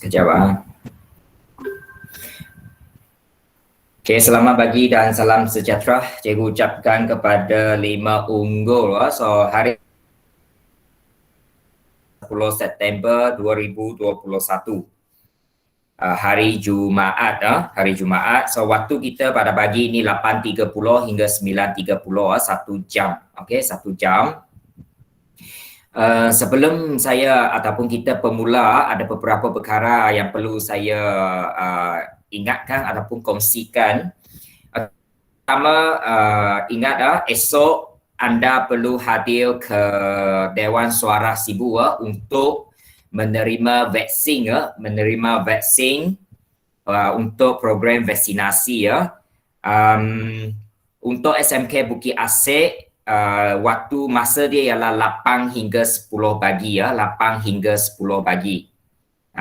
Kejap ah. Okay, selamat pagi dan salam sejahtera. Cikgu ucapkan kepada 5 unggul. So, hari 10 September 2021. Hari Jumaat. Hari Jumaat. So, waktu kita pada pagi ini 8.30 hingga 9.30. 1 jam. Okay, 1 jam. Sebelum saya ataupun kita pemula, ada beberapa perkara yang perlu saya ingatkan ataupun kongsikan. Pertama, ingat esok anda perlu hadir ke Dewan Suara Sibu untuk menerima vaksin untuk program vaksinasi untuk SMK Bukit Asik. Waktu masa dia ialah 8 hingga 10 pagi 8 hingga 10 pagi.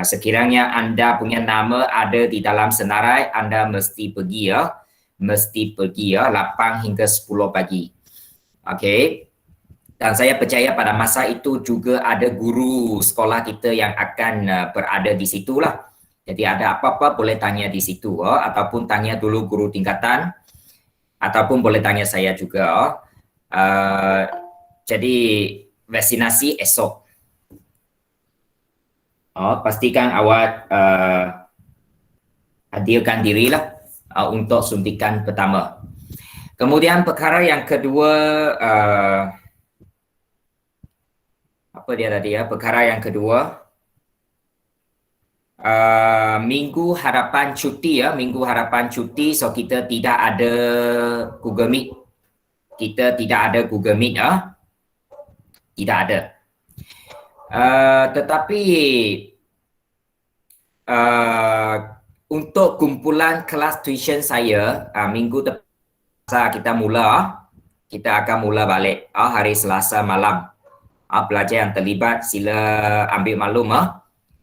Sekiranya anda punya nama ada di dalam senarai, anda mesti pergi 8 hingga 10 pagi. Okey. Dan saya percaya pada masa itu juga ada guru sekolah kita yang akan berada di situ lah. Jadi ada apa-apa boleh tanya di situ ataupun tanya dulu guru tingkatan ataupun boleh tanya saya juga. Jadi vaksinasi esok. Pastikan awak hadirkan dirilah untuk suntikan pertama. Kemudian perkara yang kedua, apa dia tadi perkara yang kedua, minggu harapan cuti minggu harapan cuti, so kita tidak ada Google Meet. Kita tidak ada Google Meet tidak ada. Tetapi untuk kumpulan kelas tuition saya, minggu depan kita akan mula balik hari Selasa malam. Pelajar yang terlibat sila ambil maklum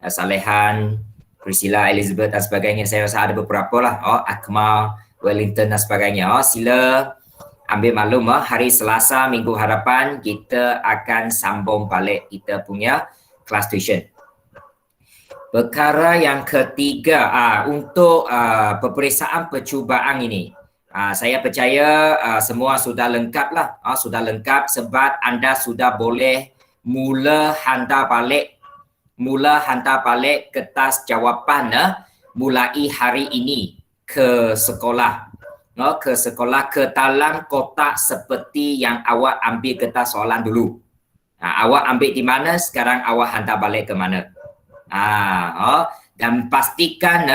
Salehan, Priscilla, Elizabeth dan sebagainya. Saya rasa ada beberapa lah. Akmal, Wellington dan sebagainya. Sila ambil maklum hari Selasa minggu harapan kita akan sambung balik kita punya kelas tuition. Perkara yang ketiga, untuk peperiksaan percubaan ini, saya percaya semua sudah lengkap lah. Sudah lengkap sebab anda sudah boleh mula hantar balik kertas jawapan mulai hari ini ke sekolah. Ke dalam kotak seperti yang awak ambil kertas soalan dulu. Awak ambil di mana, sekarang awak hantar balik ke mana. Dan pastikan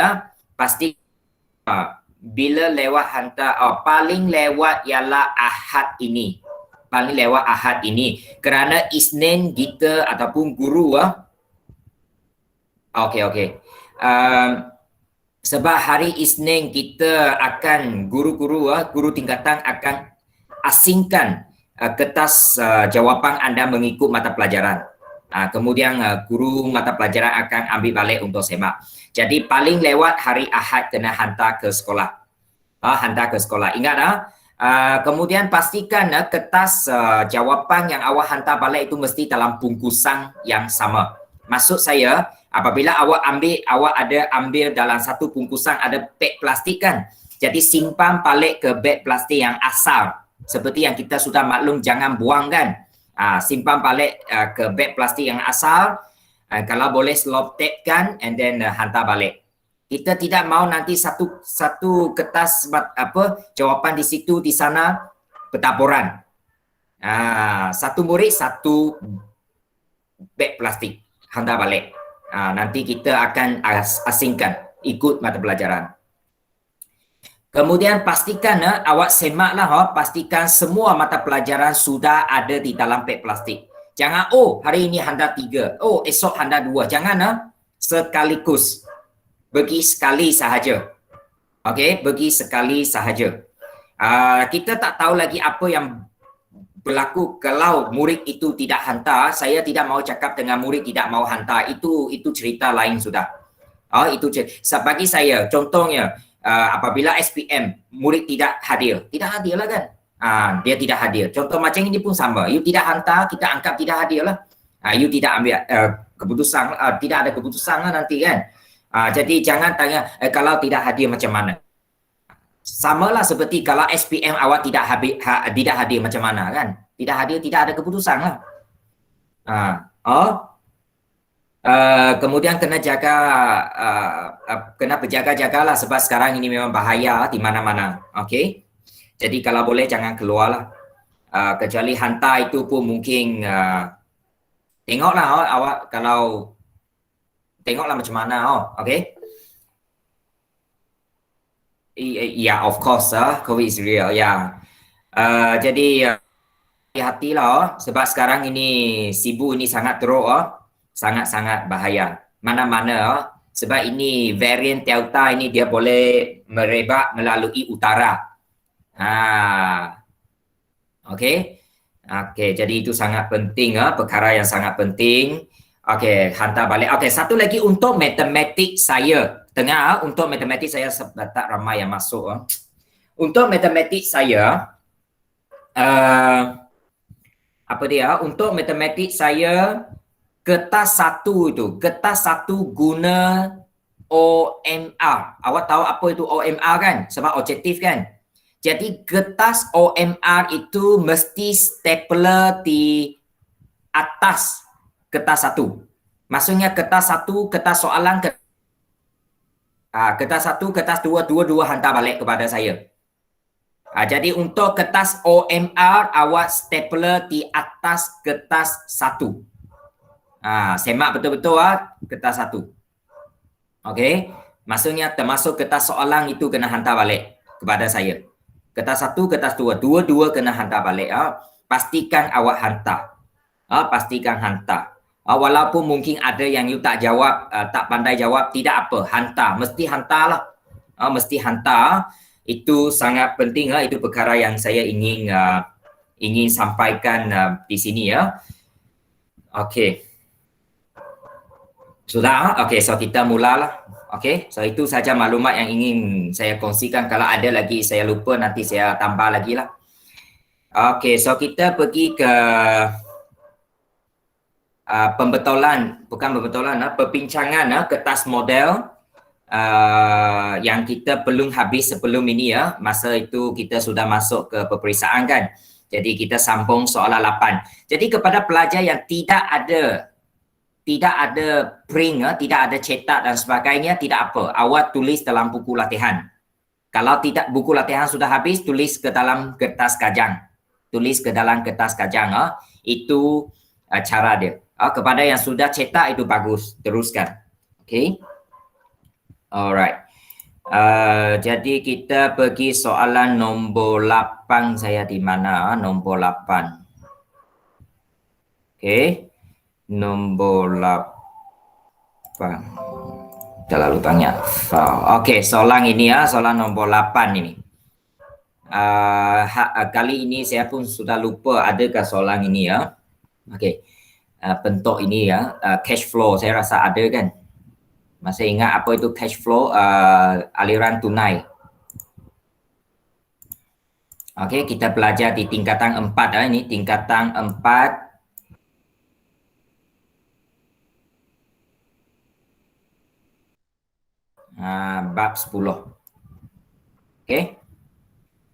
bila lewat hantar, paling lewat ialah Ahad ini. Kerana Isnin kita ataupun guru sebab hari Isnin kita akan guru tingkatan akan asingkan kertas jawapan anda mengikut mata pelajaran. Kemudian guru mata pelajaran akan ambil balik untuk semak. Jadi paling lewat hari Ahad kena hantar ke sekolah. Ingat kemudian pastikan kertas jawapan yang awak hantar balik itu mesti dalam bungkusan yang sama. Maksud saya, apabila awak ada ambil dalam satu bungkusan ada beg plastik kan. Jadi simpan balik ke beg plastik yang asal. Seperti yang kita sudah maklum jangan buang kan. Simpan balik ke beg plastik yang asal. Kalau boleh selop tape kan and then hantar balik. Kita tidak mau nanti satu kertas jawapan di situ di sana bertaburan. Satu murid satu beg plastik hantar balik. Nanti kita akan asingkan ikut mata pelajaran. Kemudian pastikan awak semaklah pastikan semua mata pelajaran sudah ada di dalam beg plastik. Jangan hari ini hantar 3, esok hantar 2. Jangan sekaligus. Bagi sekali sahaja. Okey, bagi sekali sahaja. Kita tak tahu lagi apa yang berlaku kalau murid itu tidak hantar. Saya tidak mau cakap dengan murid tidak mau hantar. Itu cerita lain sudah. Bagi saya, contohnya apabila SPM murid tidak hadir lah kan. Dia tidak hadir. Contoh macam ini pun sama. You tidak hantar, kita anggap tidak hadir lah. You tidak ambil keputusan, tidak ada keputusan lah nanti kan. Jadi jangan tanya kalau tidak hadir macam mana. Samalah seperti kalau SPM awak tidak hadir macam mana kan? Tidak hadir, tidak ada keputusan lah. Kemudian kena jaga, kena berjaga-jagalah sebab sekarang ini memang bahaya di mana-mana. Okey. Jadi kalau boleh jangan keluarlah. Kecuali hantar itu pun mungkin tengoklah awak kalau tengoklah macam mana. Okey. Yeah, of course, COVID is real. Jadi hati-hatilah sebab sekarang ini SIBU ini sangat teruk, sangat-sangat bahaya. Mana-mana sebab ini varian Delta ini dia boleh merebak melalui utara. Okey. Jadi itu sangat penting, perkara yang sangat penting. Okey, hantar balik. Okey, satu lagi untuk matematik saya. Untuk matematik saya tak ramai yang masuk. Untuk matematik saya, untuk matematik saya, kertas satu guna OMR. Awak tahu apa itu OMR kan? Sebab objektif kan? Jadi kertas OMR itu mesti stapler di atas kertas satu. Maksudnya kertas satu, kertas soalan, kertas satu, kertas dua hantar balik kepada saya. Jadi untuk kertas OMR, awak stapler di atas kertas satu. Semak betul-betul kertas satu. Okey. Maksudnya termasuk kertas soalan itu kena hantar balik kepada saya. Kertas satu, kertas dua kena hantar balik. Pastikan awak hantar. Pastikan hantar. Walaupun mungkin ada yang you tak jawab, tak pandai jawab, tidak apa, hantar. Mesti hantarlah. Mesti hantar. Itu sangat penting. Itu perkara yang saya ingin sampaikan di sini ya. Okey. Sudah? Okey, so kita mulalah. Okey, so itu saja maklumat yang ingin saya kongsikan. Kalau ada lagi saya lupa, nanti saya tambah lagi lah. Okey, so kita pergi ke perbincangan kertas model yang kita belum habis sebelum ini ya. Masa itu kita sudah masuk ke peperiksaan kan. Jadi kita sambung soalan 8. Jadi kepada pelajar yang tidak ada print, tidak ada cetak dan sebagainya, tidak apa. Awak tulis dalam buku latihan. Kalau tidak buku latihan sudah habis, tulis ke dalam kertas kajang. Itu cara dia. Kepada yang sudah cetak itu bagus, teruskan. Okay. Alright. Jadi kita pergi soalan nombor 8. Saya di mana? Nombor 8. Okay. Nombor 8. Terlalu banyak. Okay, soalan ini soalan nombor 8 ini. Kali ini saya pun sudah lupa adakah soalan ini ya. Okay. Bentuk ini ya, cash flow saya rasa ada kan. Masih ingat apa itu cash flow? Aliran tunai. Okey, kita belajar di tingkatan 4 ini tingkatan 4. Bab 10. Okey.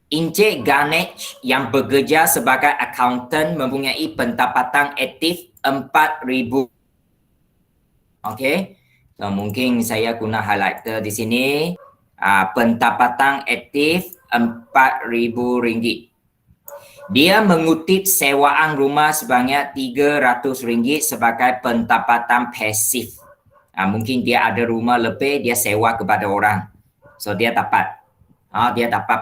Encik Ganesh yang bekerja sebagai accountant mempunyai pendapatan aktif 4,000. Okey. So, mungkin saya guna highlighter di sini. Pendapatan aktif RM4,000. Dia mengutip sewaan rumah sebanyak RM300 sebagai pendapatan pasif. Mungkin dia ada rumah lebih, dia sewa kepada orang. So dia dapat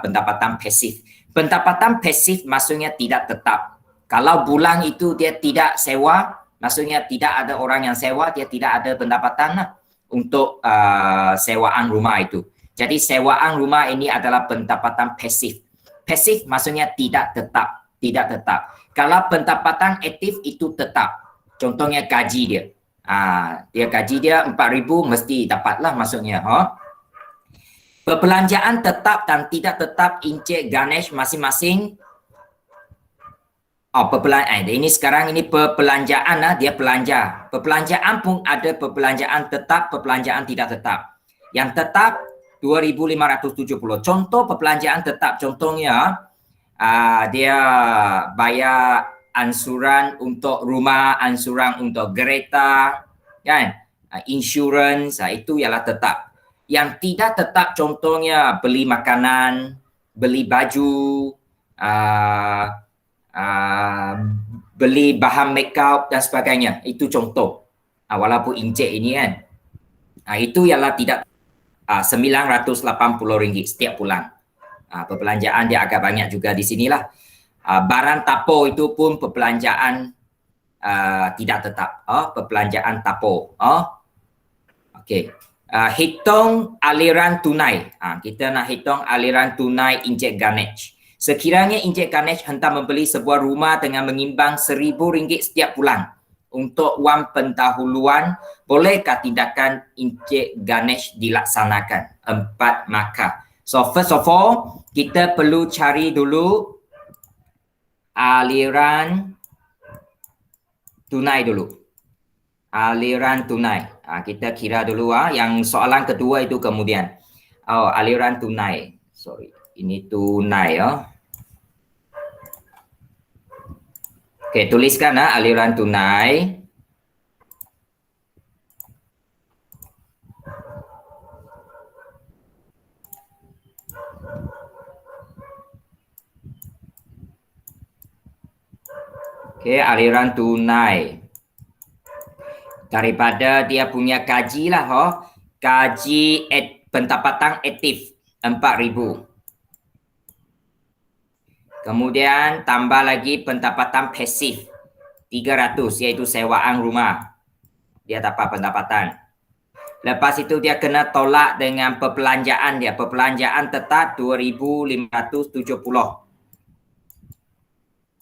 pendapatan pasif. Pendapatan pasif maksudnya tidak tetap. Kalau bulan itu dia tidak sewa, maksudnya tidak ada orang yang sewa, dia tidak ada pendapatan untuk sewaan rumah itu. Jadi sewaan rumah ini adalah pendapatan pasif. Pasif maksudnya tidak tetap. Kalau pendapatan aktif itu tetap. Contohnya gaji dia. Dia gaji dia 4,000 mesti dapatlah maksudnya. Perbelanjaan tetap dan tidak tetap Encik Ganesh masing-masing. Ini sekarang ini perbelanjaan lah, dia belanja. Perbelanjaan pun ada perbelanjaan tetap, perbelanjaan tidak tetap. Yang tetap 2.570. Contoh perbelanjaan tetap, contohnya dia bayar ansuran untuk rumah, ansuran untuk kereta, kan? Insurans, itu ialah tetap. Yang tidak tetap contohnya beli makanan, beli baju, beli bahan makeup dan sebagainya. Itu contoh. Walaupun encik ini kan. Itu ialah tidak RM980 setiap bulan. Perbelanjaan dia agak banyak juga di sinilah. Barang tapo itu pun perbelanjaan tidak tetap. Perbelanjaan tapo. Okey. Hitung aliran tunai. Kita nak hitung aliran tunai Encik Ganesh. Sekiranya Encik Ganesh hendak membeli sebuah rumah dengan mengimbang RM1,000 setiap bulan untuk wang pendahuluan, bolehkah tindakan Encik Ganesh dilaksanakan? 4 markah. So first of all, kita perlu cari dulu aliran tunai dulu. Aliran tunai. Kita kira dulu yang soalan kedua itu kemudian. Aliran tunai. Sorry, ini tunai Okey, tuliskan aliran tunai. Okey, aliran tunai. Daripada dia punya gaji lah gaji pendapatan aktif 4,000. Kemudian tambah lagi pendapatan pasif 300 iaitu sewaan rumah. Dia dapat pendapatan. Lepas itu dia kena tolak dengan perbelanjaan dia. Perbelanjaan tetap 2,570.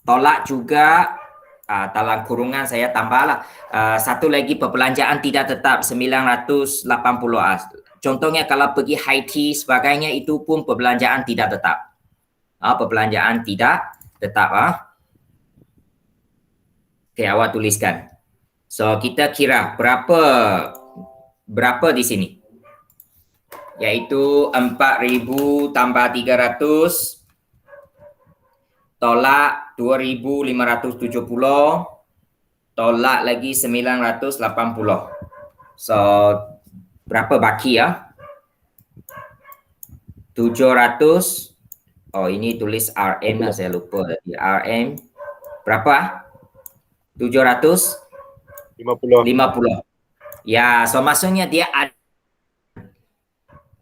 Tolak juga dalam kurungan saya tambahlah satu lagi perbelanjaan tidak tetap 980. Contohnya kalau pergi high tea sebagainya itu pun perbelanjaan tidak tetap. Perbelanjaan tidak tetap. Okey, awak tuliskan. So kita kira berapa di sini? Iaitu 4,000 tambah 300 tolak 2,570 tolak lagi 980. So berapa baki 700. Ini tulis RM lah, saya lupa tadi. RM berapa? 750. Ya, so maksudnya dia ada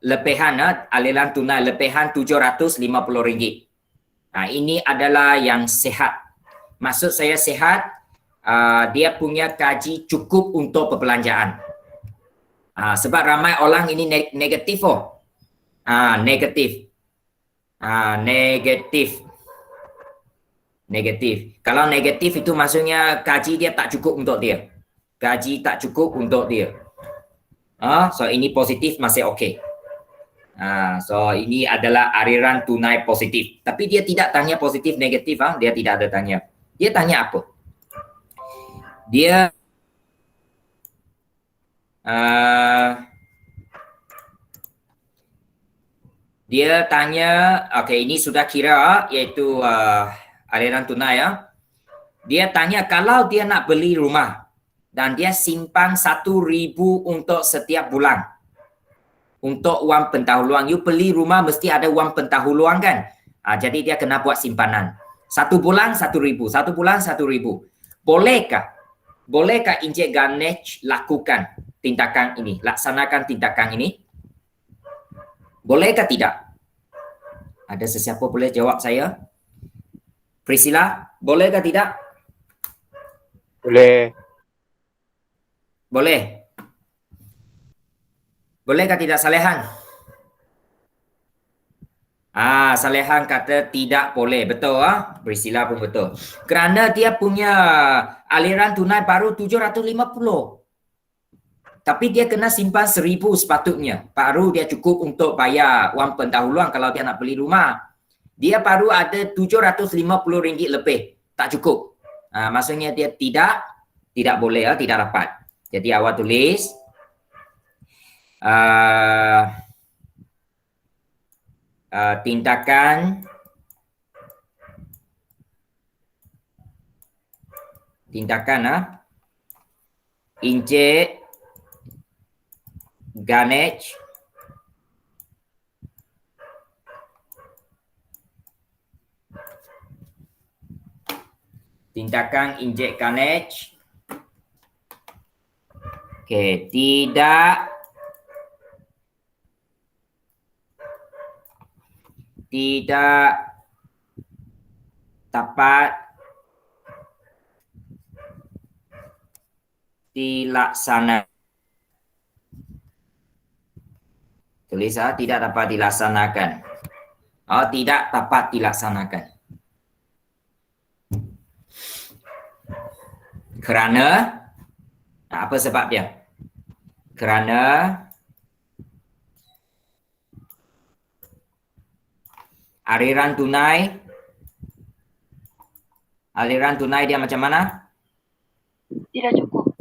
lebihan aliran tunai lebihan RM750. Ini adalah yang sehat. Maksud saya sehat, dia punya gaji cukup untuk perbelanjaan. Sebab ramai orang ini negatif negatif. Kalau negatif itu maksudnya gaji dia tak cukup untuk dia. So ini positif masih okey. So ini adalah aliran tunai positif. Tapi dia tidak tanya positif negatif, dia tidak ada tanya. Dia tanya apa? Dia tanya, okey, ini sudah kira iaitu aliran tunai Dia tanya kalau dia nak beli rumah dan dia simpan 1,000 untuk setiap bulan untuk wang pendahuluan. You beli rumah mesti ada wang pendahuluan kan? Jadi dia kena buat simpanan. 1 bulan 1,000, 1 bulan 1,000. Bolehkah Encik Ganesh lakukan tindakan ini, laksanakan tindakan ini? Bolehkah tidak? Ada sesiapa boleh jawab saya? Priscilla, bolehkah tidak? Boleh. Boleh. Bolehkah tidak Salehan? Salehan kata tidak boleh. Betul Priscilla pun betul. Kerana dia punya aliran tunai baru 750. Tapi dia kena simpan 1,000 sepatutnya. Baru dia cukup untuk bayar wang pendahuluan kalau dia nak beli rumah. Dia baru ada RM750 lebih. tak cukup. Maksudnya dia tidak boleh, tidak dapat. Jadi awak tulis tindakan injek Ganesh tidak dapat dilaksanakan. Tulis tidak dapat dilaksanakan. Tidak dapat dilaksanakan. Kerana apa sebab dia? Kerana aliran tunai dia macam mana? Tidak cukup.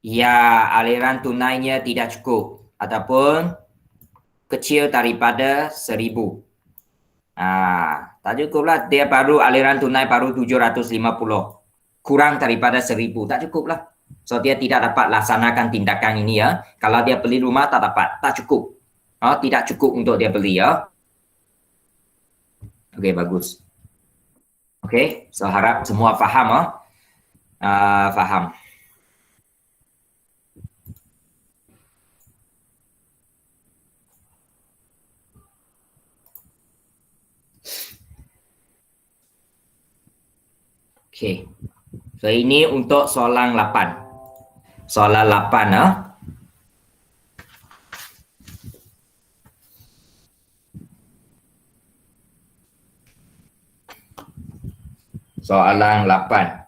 Ya, aliran tunainya tidak cukup ataupun kecil daripada 1,000. Tak cukup lah, dia baru aliran tunai baru 750. Kurang daripada 1,000, tak cukup lah. So dia tidak dapat laksanakan tindakan ini ya. Kalau dia beli rumah tak dapat, tak cukup. Tidak cukup untuk dia beli ya. Okey, bagus. Okey, so harap semua faham faham. Okey. So ini untuk soalan 8. Soalan 8 Soalan 8.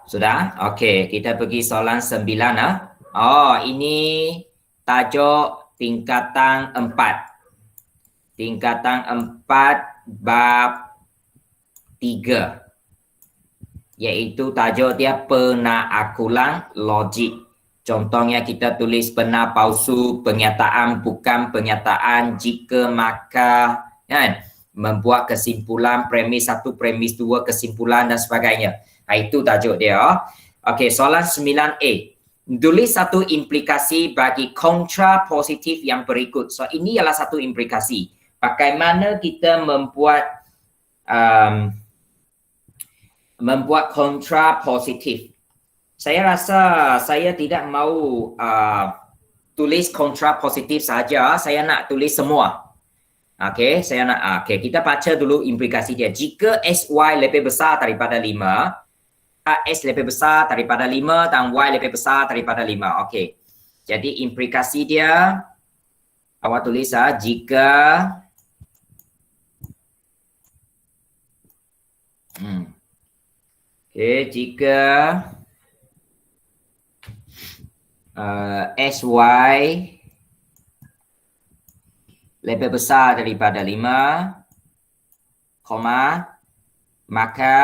Sudah? Okey, kita pergi soalan 9 ini tajuk tingkatan 4. Tingkatan 4 bab 3. Iaitu tajuk dia penaakulan logik. Contohnya kita tulis benar palsu, pernyataan bukan pernyataan, jika maka, kan? Membuat kesimpulan, premis 1, premis 2, kesimpulan dan sebagainya. Itu tajuk dia. Okey, soalan 9A. Tulis satu implikasi bagi kontra positif yang berikut. So ini ialah satu implikasi. Bagaimana kita membuat kontra positif. Saya rasa saya tidak mahu tulis kontra positif saja, saya nak tulis semua. Okey, kita baca dulu implikasi dia. Jika SY lebih besar daripada 5, S lebih besar daripada 5 dan Y lebih besar daripada 5. Okey. Jadi implikasi dia awak tulis jika jika SY lebih besar daripada 5, maka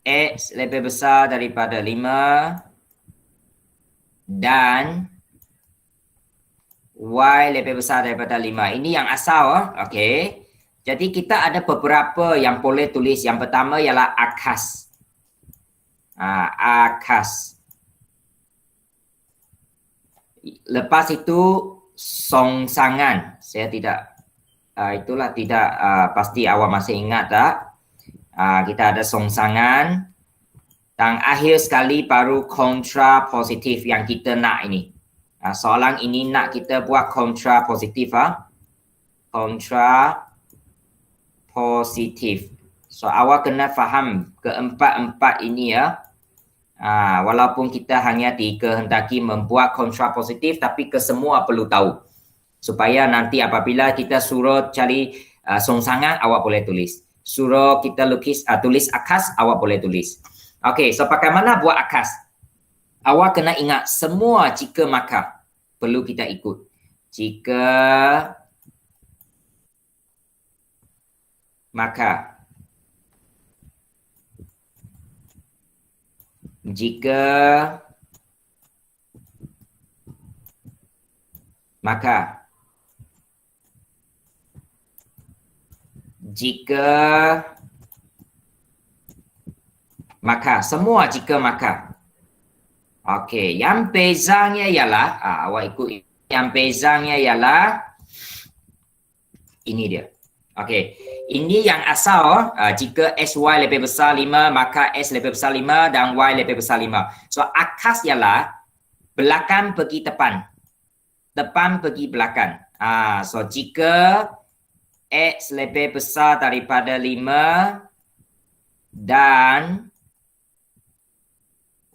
X lebih besar daripada 5 dan Y lebih besar daripada 5. Ini yang asal. Okey. Jadi kita ada beberapa yang boleh tulis. Yang pertama ialah akas. Akas. Lepas itu songsangan. Saya tidak itulah tidak pasti awak masih ingat tak? Kita ada songsangan. Dan akhir sekali baru kontra positif yang kita nak ini. Soalan ini nak kita buat kontra positif. Kontra positif. So awak kena faham keempat-empat ini ya. Walaupun kita hanya dikehendaki membuat kontra positif, tapi kesemua perlu tahu. Supaya nanti apabila kita suruh cari songsangan, awak boleh tulis. Suruh kita tulis akas, awak boleh tulis. Okey, so bagaimana buat akas? Awak kena ingat semua jika maka perlu kita ikut. Jika maka, jika maka, jika maka, semua jika maka. Okey, yang bezanya ialah awak ikut, yang bezanya ialah ini dia. Okey, ini yang asal jika SY lebih besar 5 maka S lebih besar 5 dan Y lebih besar 5. So akas ialah belakang pergi depan. Depan pergi belakang. So jika X lebih besar daripada 5 dan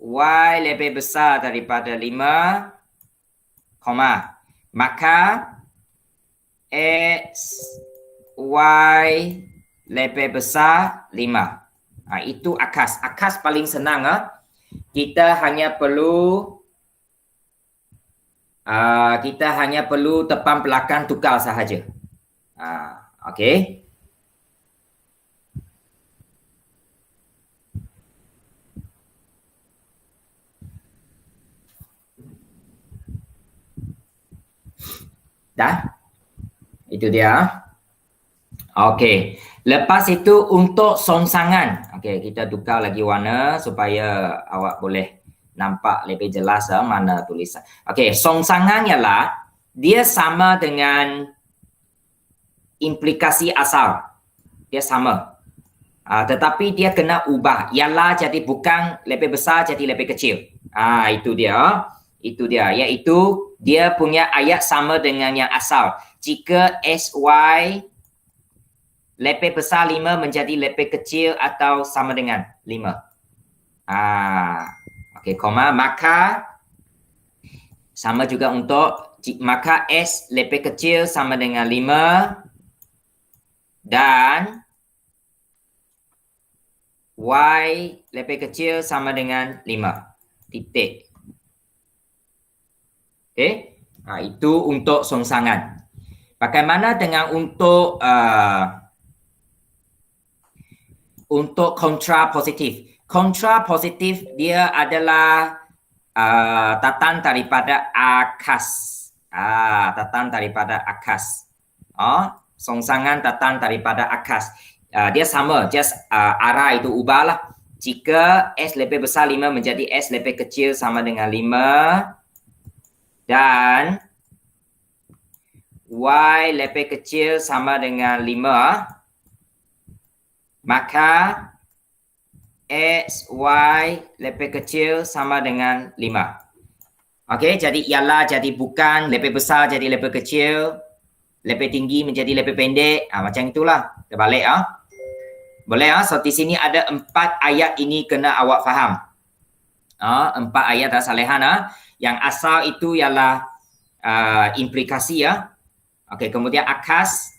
Y lebih besar daripada 5, koma, maka X, Y lebih besar 5. Itu akas. Akas paling senang. Kita hanya perlu depan belakang tukar sahaja. Okey. Dah? Itu dia. Okey. Lepas itu untuk songsangan. Okey, kita tukar lagi warna supaya awak boleh nampak lebih jelas mana tulisan. Okey, songsangan ialah dia sama dengan implikasi asal. Dia sama. Tetapi dia kena ubah. Ialah jadi bukan lebih besar jadi lebih kecil. Itu dia. Itu dia, iaitu dia punya ayat sama dengan yang asal. Jika SY lebih besar 5 menjadi lebih kecil atau sama dengan 5. Okey, koma, maka sama juga untuk maka S lebih kecil sama dengan 5 dan Y lebih kecil sama dengan 5. Titik. Okey, itu untuk songsangan. Bagaimana dengan untuk kontra positif? Kontra positif dia adalah tatan daripada akas. Tatan daripada akas. Songsangan tatan daripada akas. Dia sama, just arah itu ubahlah. Jika S lebih besar 5 menjadi S lebih kecil sama dengan 5 dan Y lebih kecil sama dengan 5, maka X, Y lebih kecil sama dengan 5. Okey, jadi ialah jadi bukan, lebih besar jadi lebih kecil, lebih tinggi menjadi lebih pendek. Macam itulah. Terbalik. Boleh. So di sini ada 4 ayat ini kena awak faham. 4 ayat salihan. Yang asal itu ialah implikasi Okey, kemudian akas,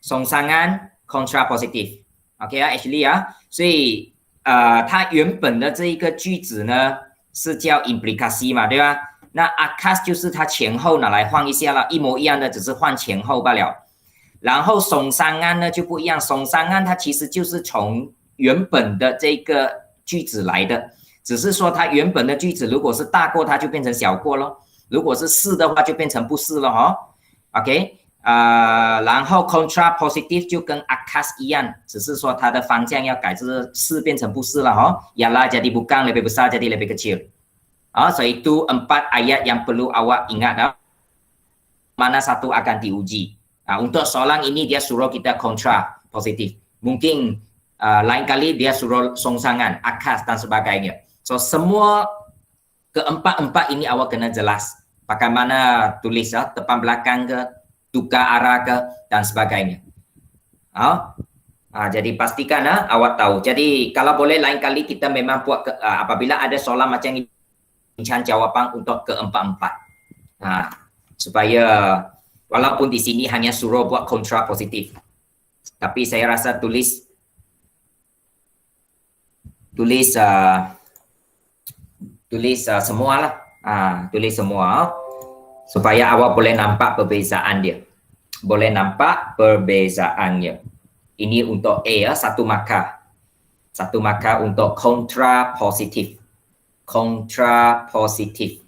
songsangan, kontra positif. OK actually 所以它原本的这一个句子呢是叫 implikasi 嘛，对吧？那 akas 就是它前后拿来换一下了，一模一样的，只是换前后罢了。然后songsangan呢就不一样，songsangan它其实就是从原本的这个句子来的，只是说它原本的句子如果是大过它就变成小过咯，如果是是的话就变成不是了OK。然后 contra positive 就跟 akas 一样，只是说它的方向要改，就是是变成不是了ialah jadi bukan lebih besar jadi lebih kecil. So itu 4 ayat yang perlu awak ingat mana satu akan diuji. Untuk soalan ini dia suruh kita kontra positif. Mungkin lain kali dia suruh songsangan, akas dan sebagainya. So semua keempat-empat ini awak kena jelas. Bagaimana tulis depan belakang ke, tukar arah ke dan sebagainya. Jadi pastikan awak tahu. Jadi kalau boleh lain kali kita memang buat apabila ada soalan macam ini jawapan untuk keempat-empat. Supaya walaupun di sini hanya suruh buat kontra positif. Tapi saya rasa tulis Tulis semualah. Tulis semua supaya awak boleh nampak perbezaan dia. Boleh nampak perbezaannya. Ini untuk A ya, satu markah. Satu markah untuk kontra positif. Kontra positif.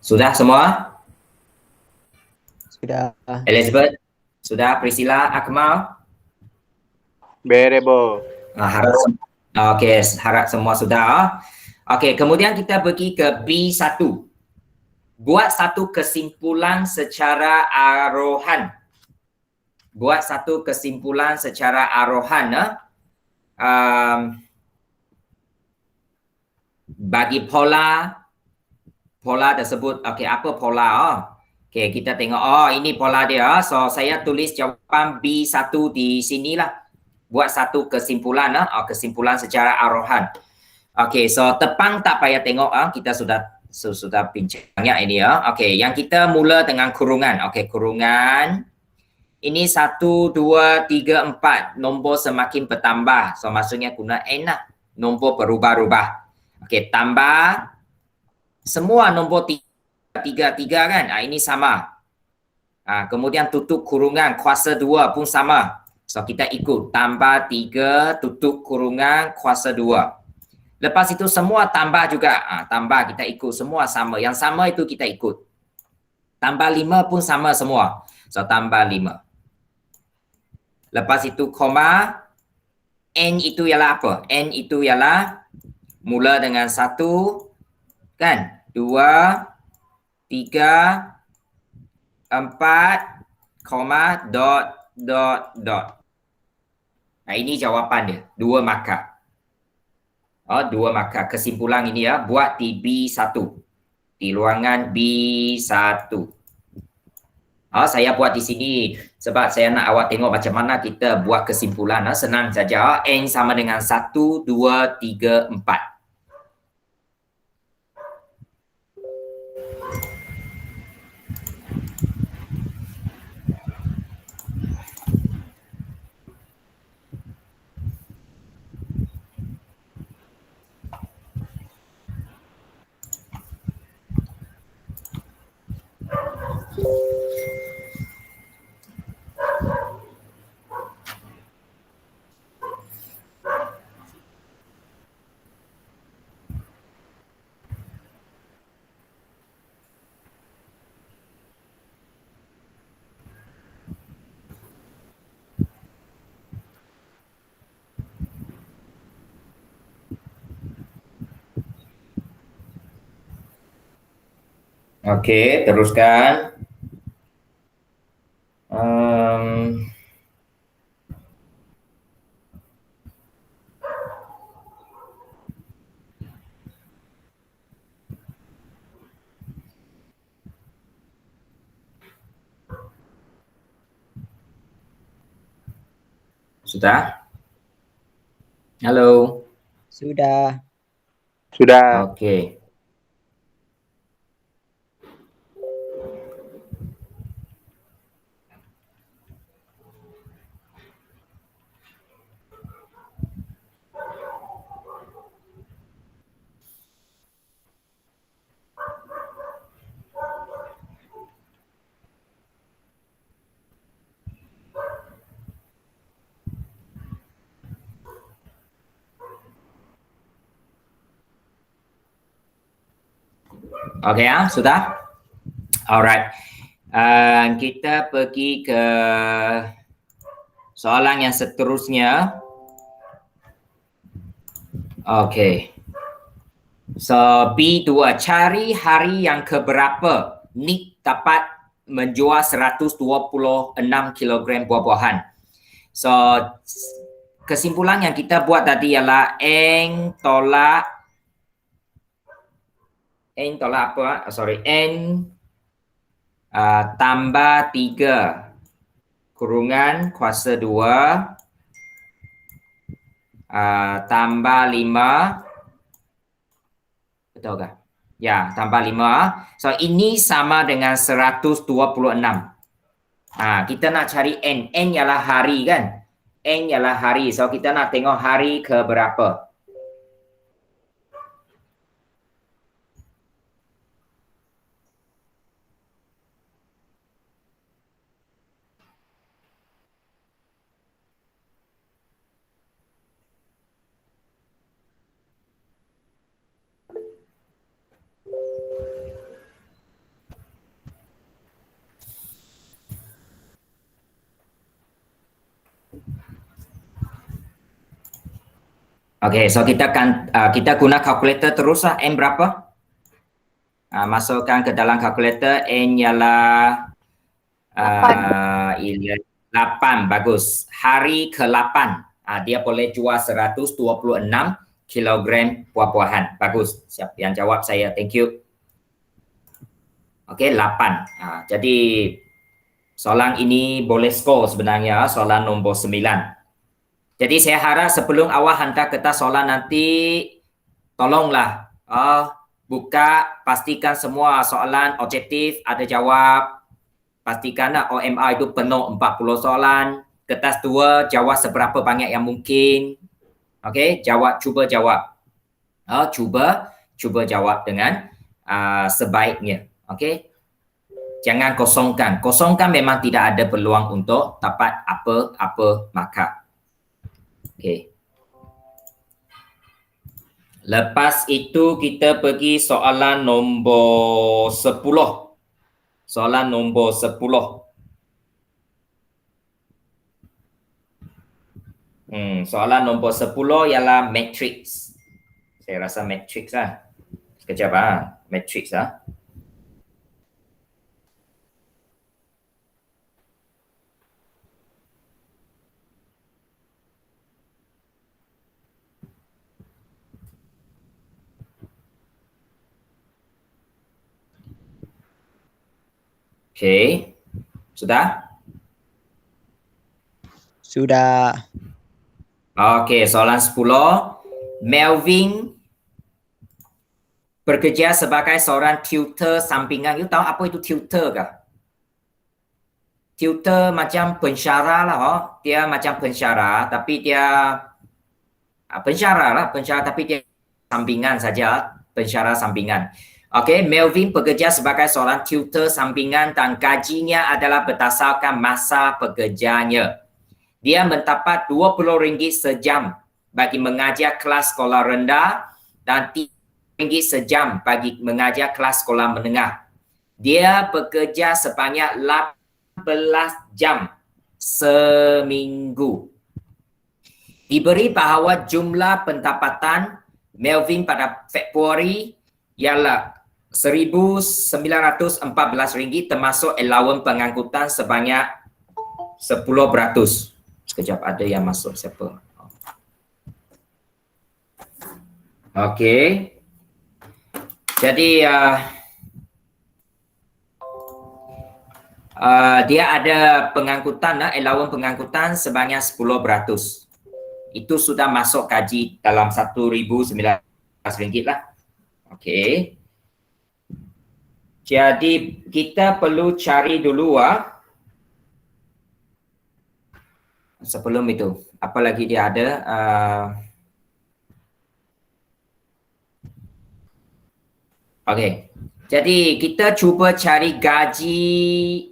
Sudah semua? Sudah. Elizabeth? Sudah? Priscilla? Akmal? Bere, Bo. Harap semua sudah. Okey, kemudian kita pergi ke B1. Buat satu kesimpulan secara arohan. Buat satu kesimpulan secara arohan. Bagi pola tersebut. Okey, apa pola? Okey, kita tengok. Ini pola dia. So, saya tulis jawapan B1 di sinilah. Buat satu kesimpulan. Kesimpulan secara arohan. Okey, so tepang tak payah tengok. Kita sudah bincangnya ini ya. Okey, yang kita mula dengan kurungan. Okey, kurungan. Ini 1, 2, 3, 4. Nombor semakin bertambah. So, maksudnya guna N lah. Nombor berubah-ubah. Okey, tambah. Semua nombor 3 kan? Ini sama. Kemudian tutup kurungan. Kuasa 2 pun sama. So, kita ikut. Tambah 3, tutup kurungan, kuasa 2. Lepas itu semua tambah juga. Tambah kita ikut semua sama. Yang sama itu kita ikut. Tambah 5 pun sama semua. So tambah 5. Lepas itu koma. N itu ialah apa? N itu ialah mula dengan 1 kan? 2, 3, 4, koma, dot. Ini jawapan dia. 2 markah. 2 markah. Kesimpulan ini ya. Buat di B1. Di ruangan B1. Saya buat di sini sebab saya nak awak tengok macam mana kita buat kesimpulan. Senang saja. N sama dengan 1, 2, 3, 4. Okey, teruskan. Sudah? Halo. Sudah. Sudah. Okey. Okey sudah? Alright. Kita pergi ke soalan yang seterusnya. Okey. So B2, cari hari yang keberapa Nick dapat menjual 126 kilogram buah-buahan. So kesimpulan yang kita buat tadi ialah N tolak apa? N tambah 3 kurungan kuasa 2 tambah 5. Betul kah? Ya, tambah 5. So ini sama dengan 126. Kita nak cari N. N ialah hari kan? N ialah hari. So kita nak tengok hari ke berapa. Okay, so kita guna kalkulator terus lah. N berapa? Masukkan ke dalam kalkulator. N ialah 8. 8, bagus. Hari ke-8. Dia boleh jual 126 kilogram buah-buahan. Bagus. Siap yang jawab saya. Thank you. Okey, 8. Jadi soalan ini boleh skor sebenarnya, soalan nombor 9. Jadi saya harap sebelum awak hantar kertas soalan nanti, tolonglah buka, pastikan semua soalan objektif, ada jawab. Pastikanlah OMR itu penuh 40 soalan. Kertas 2, jawab seberapa banyak yang mungkin. Okey, cuba jawab. Cuba jawab dengan sebaiknya. Okey. Jangan kosongkan. Kosongkan memang tidak ada peluang untuk dapat apa-apa markah. Okey. Lepas itu kita pergi soalan nombor 10. Soalan nombor 10. Soalan nombor 10 ialah matrix. Saya rasa matrix lah. Sekejap matrix lah. Okey. Sudah? Sudah. Okey, soalan 10. Melvin bekerja sebagai seorang tutor sampingan. You tahu apa itu tutor ke? Tutor macam pensyarah lah. Dia macam pensyarah tapi dia pensyarah tapi dia sampingan saja. Pensyarah sampingan. Okey, Melvin bekerja sebagai seorang tutor sampingan dan gajinya adalah berdasarkan masa pekerjanya. Dia mendapat RM20 sejam bagi mengajar kelas sekolah rendah dan RM3 sejam bagi mengajar kelas sekolah menengah. Dia bekerja sebanyak 18 jam seminggu. Diberi bahawa jumlah pendapatan Melvin pada Februari ialah RM1,914 termasuk allowance pengangkutan sebanyak 10%. Sekejap, ada yang masuk siapa? Okey. Jadi dia ada pengangkutan, allowance pengangkutan sebanyak 10%. Itu sudah masuk gaji dalam RM1,019 lah. Okey. Jadi kita perlu cari dulu sebelum itu. Apa lagi dia ada? Okey. Jadi kita cuba cari gaji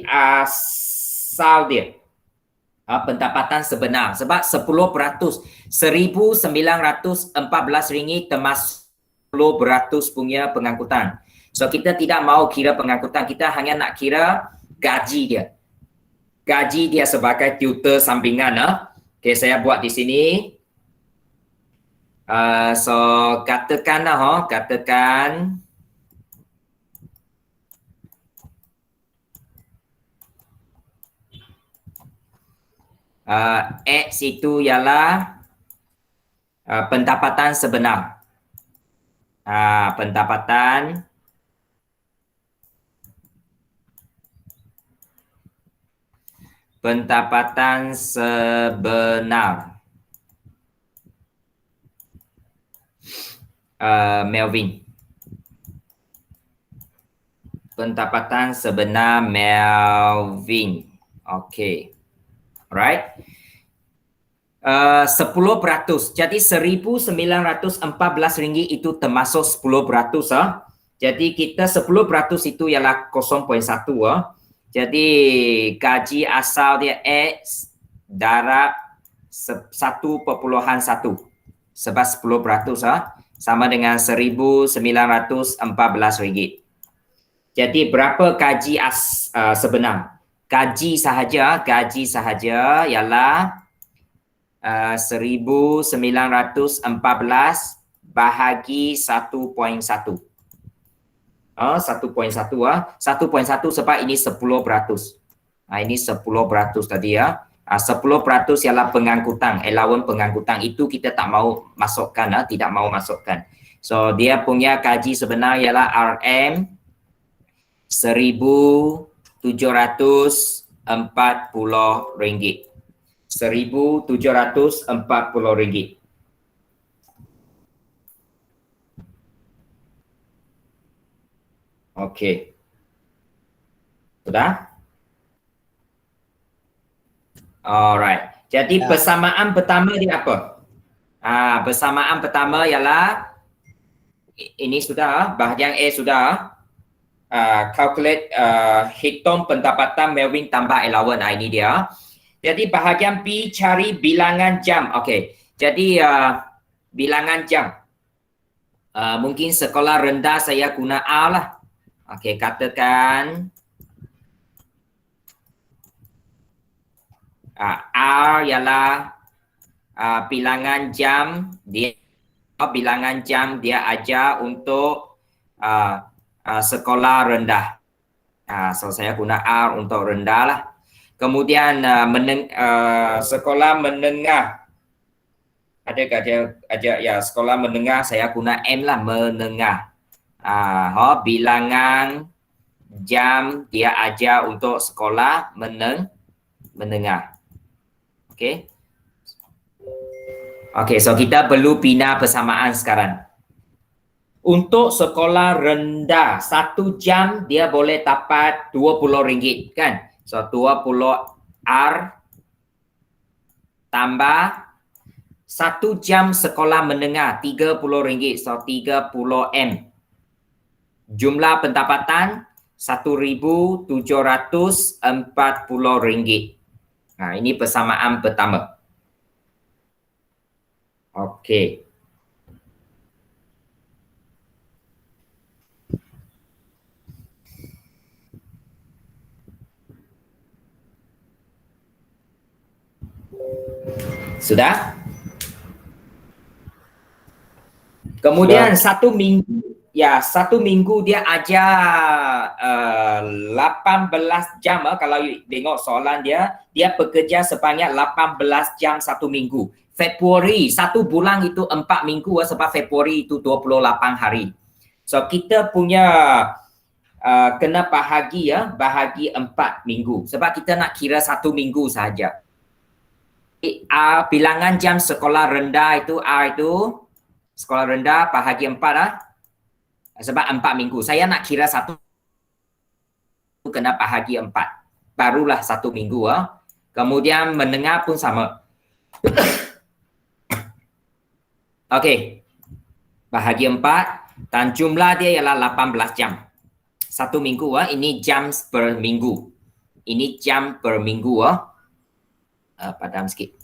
asal dia. Pendapatan sebenar sebab 10% RM1,914 termasuk 10% punya pengangkutan. So kita tidak mau kira pengangkutan, kita hanya nak kira gaji dia. Gaji dia sebagai tutor sampingan. Okey, saya buat di sini. So katakan X itu ialah pendapatan sebenar. Pendapatan sebenar Melvin. Pendapatan sebenar Melvin. Okey. Alright. 10%. Jadi RM1,914 itu termasuk 10%. Jadi kita 10% itu ialah 0.1. Jadi gaji asal dia X darab 1.1 sebab 10% sama dengan RM1,914. Jadi berapa gaji sebenar? Gaji sahaja ialah 1,914 bahagi 1.1. 1.1 sebab ini 10%. Ini 10% tadi ya. 10% ialah pengangkutan, allowance pengangkutan itu kita tak mau masukkan, tidak mau masukkan. So dia punya gaji sebenar ialah RM RM1,740. RM1,740. Okey. Sudah? Alright. Jadi persamaan pertama dia apa? Persamaan pertama ialah ini sudah, bahagian A sudah. Calculate hitung pendapatan Melvin tambah allowance. Ini dia. Jadi bahagian B cari bilangan jam. Okey. Jadi bilangan jam. Mungkin sekolah rendah saya guna R lah. Okey, katakan R ialah bilangan jam dia ajar untuk sekolah rendah. So saya guna R untuk rendah lah. Kemudian sekolah menengah. Ada ya sekolah menengah saya guna M lah, menengah. Bilangan jam dia ajar untuk sekolah menengah. Okey. Okey, so kita perlu bina persamaan sekarang. Untuk sekolah rendah, 1 jam dia boleh dapat RM20 kan? So 20 R tambah 1 jam sekolah menengah RM30. So 30 M. Jumlah pendapatan RM1,740. Ini persamaan pertama. Okey. Sudah? Kemudian satu minggu dia ajar 18 jam. Kalau tengok soalan dia bekerja sebanyak 18 jam 1 minggu. Februari, 1 bulan itu 4 minggu sebab Februari itu 28 hari. So kita punya kena bahagi bahagi 4 minggu sebab kita nak kira 1 minggu saja. Bilangan jam sekolah rendah itu R itu sekolah rendah bahagi 4 sebab 4 minggu. Saya nak kira 1 kena bahagi 4. Barulah 1 minggu. Kemudian menengah pun sama. Okey. Bahagi 4 dan jumlah dia ialah 18 jam. 1 minggu ini jam per minggu. Ini jam per minggu padam sikit.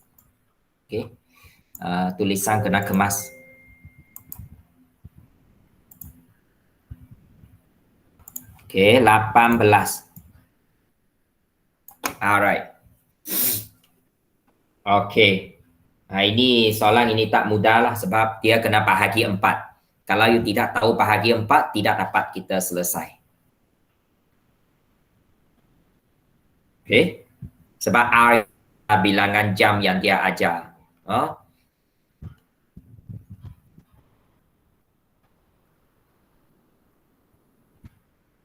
Okey. Tulisan kena kemas. Okey, 18. Alright. Okey. Ini soalan ini tak mudah lah sebab dia kena bahagi 4. Kalau you tidak tahu bahagi 4, tidak dapat kita selesai. Okey. Sebab R bilangan jam yang dia ajar.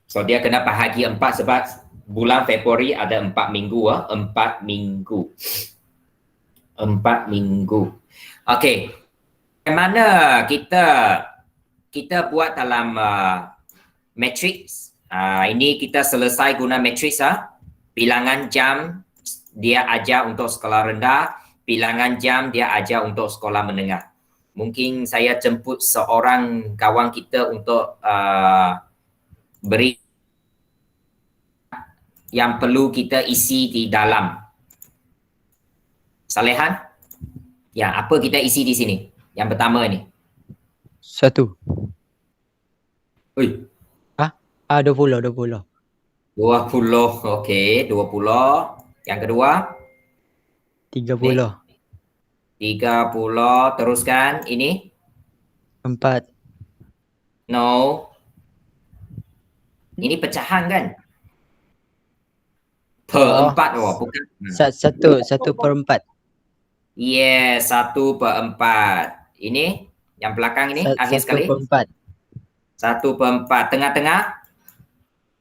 So dia kena bahagi 4 sebab bulan Februari ada 4 minggu. 4 minggu. 4 minggu. Okey. Bagaimana kita buat dalam matrix? Ini kita selesai guna matrix. Bilangan jam dia ajar untuk sekolah rendah, bilangan jam dia ajar untuk sekolah menengah. Mungkin saya jemput seorang kawan kita untuk beri yang perlu kita isi di dalam. Salehan? Ya, apa kita isi di sini? Yang pertama ni. 1. Ui, 20. 20. Okey, 20. Yang kedua, 30. 30. Teruskan. Ini? 4. No. Ini pecahan kan? Per Oh. 4. Oh, bukan. 1/4. Yes, 1/4. Ini? Yang belakang ini? Akhir sekali? 1/4. 1/4. Tengah-tengah?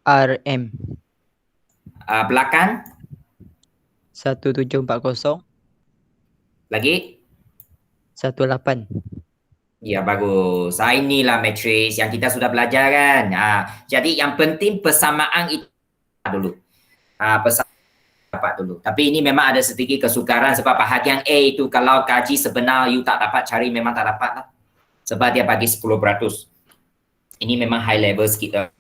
RM. Belakang? 1740. Lagi? 18. Ya, bagus. Inilah matriks yang kita sudah belajar kan. Jadi yang penting persamaan itu dulu. Persamaan dapat dulu. Tapi ini memang ada sedikit kesukaran sebab bahagian A itu kalau kaji sebenar you tak dapat cari memang tak dapat lah. Sebab dia bagi 10%. Ini memang high level sikit.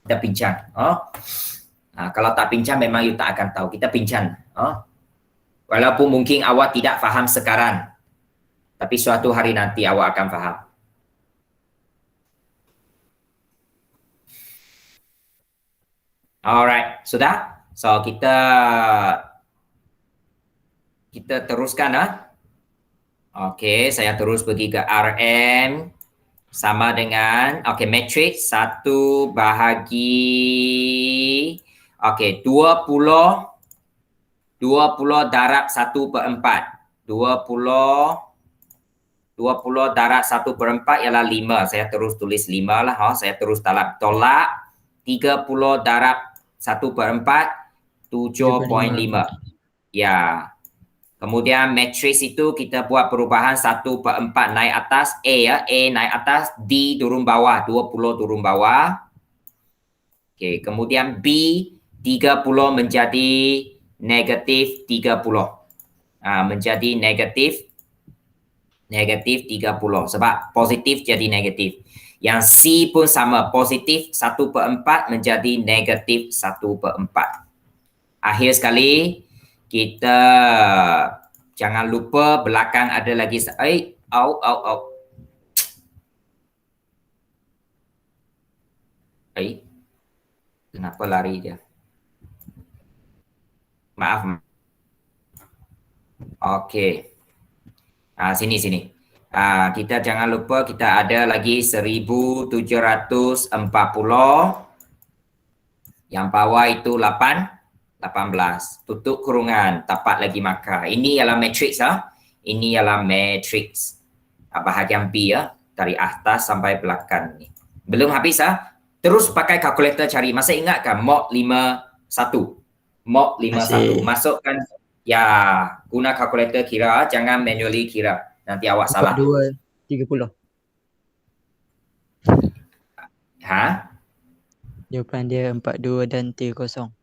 Kita pincang. Kalau tak pincang memang you tak akan tahu. Kita pincang. Walaupun mungkin awak tidak faham sekarang. Tapi suatu hari nanti awak akan faham. Alright, sudah? So kita teruskan Okey, saya terus pergi ke RM sama dengan matrix 1 bahagi 20 darab 1/4. 20 darab 1/4 ialah 5. Saya terus tulis 5 lah. Saya terus tolak 30 darab 1/4 7.5. Ya. Kemudian matriks itu kita buat perubahan 1/4 naik atas A ya. A naik atas, D turun bawah, 20 turun bawah. Okey, kemudian B 30 menjadi negatif 30. Menjadi negatif 30 sebab positif jadi negatif. Yang C pun sama, positif 1/4 menjadi negatif 1/4. Akhir sekali, kita jangan lupa belakang ada lagi. Kenapa lari dia? Maaf. Okey. Sini. Kita jangan lupa kita ada lagi 1740. Yang bawah itu 18. Tutup kurungan, dapat lagi markah. Ini ialah matriks Ini ialah matriks. Bahagian B dari atas sampai belakang ni. Belum habis Terus pakai kalkulator cari. Masih ingat kan mod 51? Mod 51. Masukkan guna kalkulator kira, jangan manually kira. Nanti awak salah. 42, 30. Jawapan dia 42 dan 30.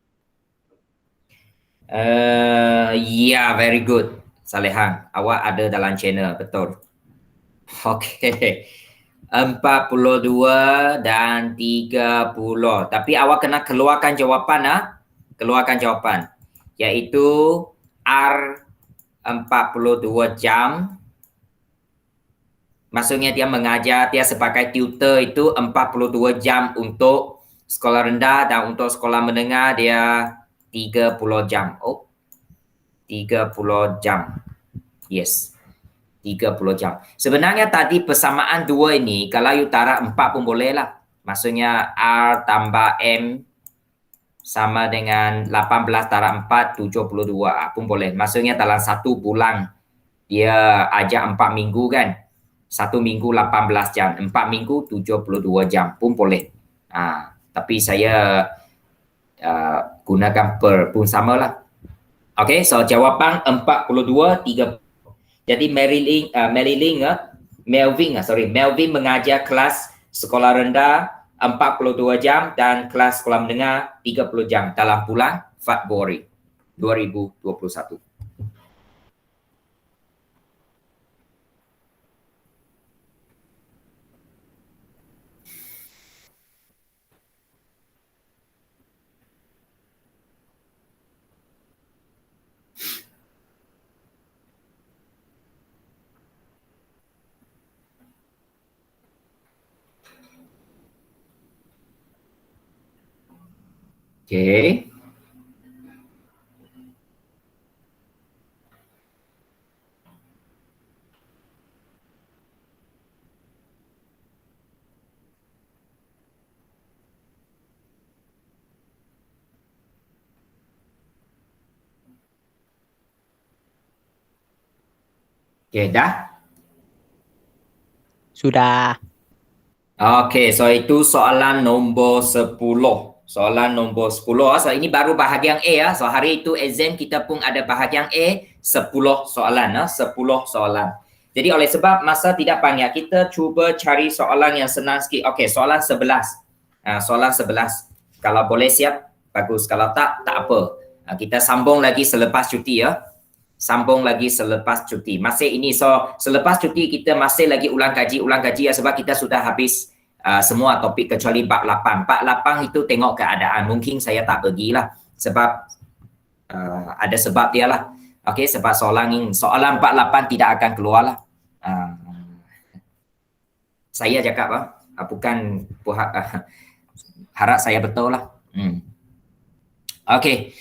Very good. Salehan, awak ada dalam channel, betul. Okey. 42 dan 30. Tapi awak kena keluarkan jawapan Keluarkan jawapan. Iaitu R 42 jam. Maksudnya dia mengajar, dia sebagai tutor itu 42 jam untuk sekolah rendah dan untuk sekolah menengah dia 30 jam. 30 jam. Yes. 30 jam. Sebenarnya tadi persamaan dua ini kalau you tarik 4 pun boleh lah. Maksudnya R tambah M sama dengan 18 darab 4, 72 pun boleh. Maksudnya dalam 1 bulan dia ajar 4 minggu kan. 1 minggu 18 jam, 4 minggu 72 jam pun boleh. Tapi saya gunakan per pun sama lah. Okay, so jawapan 42, 30. Jadi Melvin mengajar kelas sekolah rendah 42 jam dan kelas sekolah menengah 30 jam dalam bulan Februari. 2021. Okey. Okey, dah? Sudah. Okey, so itu soalan nombor 10. Soalan nombor 10. So ini baru bahagian A. So hari itu exam kita pun ada bahagian A 10 soalan. 10 soalan. Jadi oleh sebab masa tidak banyak, kita cuba cari soalan yang senang sikit. Okey, soalan 11. Soalan 11. Kalau boleh siap, bagus. Kalau tak, tak apa. Kita sambung lagi selepas cuti ya. Sambung lagi selepas cuti. Masih ini, so selepas cuti kita masih lagi ulang kaji ya, sebab kita sudah habis semua topik kecuali bab 8. Bab 8 itu tengok keadaan. Mungkin saya tak pergilah sebab ada sebab dia lah. Okey, sebab soalan bab 8 tidak akan keluar lah. Saya cakap bukan harap saya betul lah. Okey.